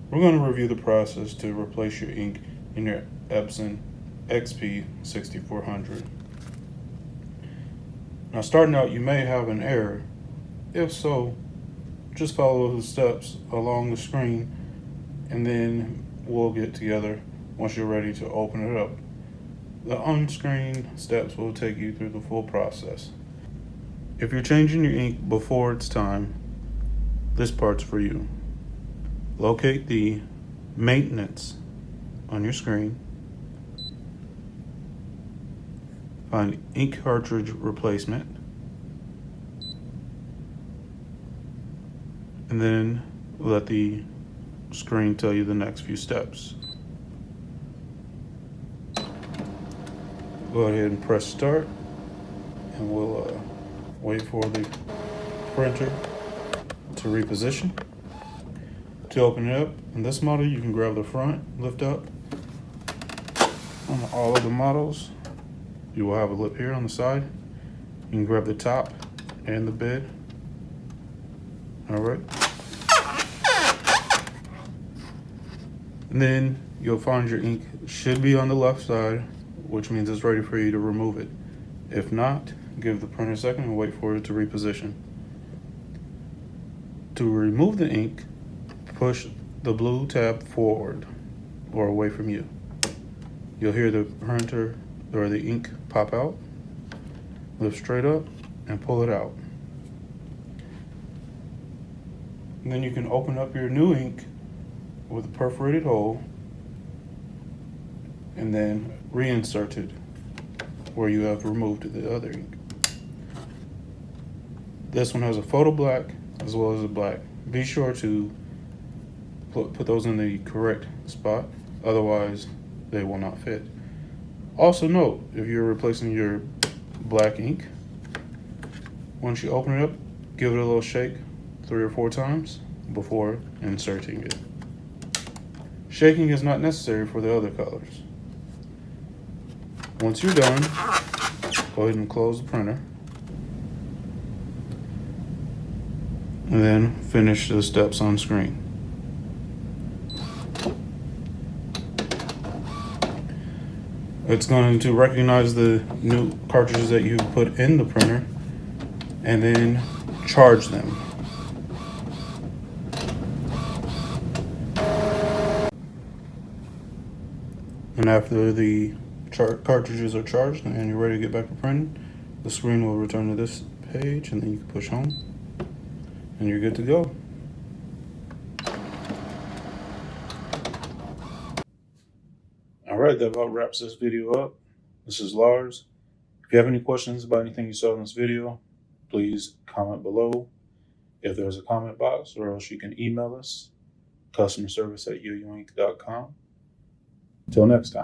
We're going to review the process to replace your ink in your Epson XP 6400. Now, starting out, you may have an error. If so, just follow the steps along the screen and then we'll get together once you're ready to open it up. The on-screen steps will take you through the full process. If you're changing your ink before it's time, this part's for you. Locate the maintenance on your screen. Find ink cartridge replacement. And then let the screen tell you the next few steps. Go ahead and press start, and we'll wait for the printer to reposition. To open it up, in this model you can grab the front, lift up. On all of the models, you will have a lip here on the side. You can grab the top and the bed. All right. And then you'll find your ink should be on the left side, which means it's ready for you to remove it. If not, give the printer a second and wait for it to reposition. To remove the ink, push the blue tab forward or away from you. You'll hear the printer or the ink pop out. Lift straight up and pull it out. And then you can open up your new ink with a perforated hole and then reinsert it where you have removed the other ink. This one has a photo black as well as a black. Be sure to put those in the correct spot, otherwise they will not fit. Also note, if you're replacing your black ink, once you open it up, give it a little shake 3 or 4 times before inserting it. Shaking is not necessary for the other colors. Once you're done, go ahead and close the printer. And then finish the steps on screen. It's going to recognize the new cartridges that you put in the printer and then charge them. And after the cartridges are charged and you're ready to get back to printing, the screen will return to this page and then you can push home and you're good to go. All right, that about wraps this video up. This is Lars. If you have any questions about anything you saw in this video, please comment below if there's a comment box, or else you can email us, customerservice@yoyoink.com. Until next time.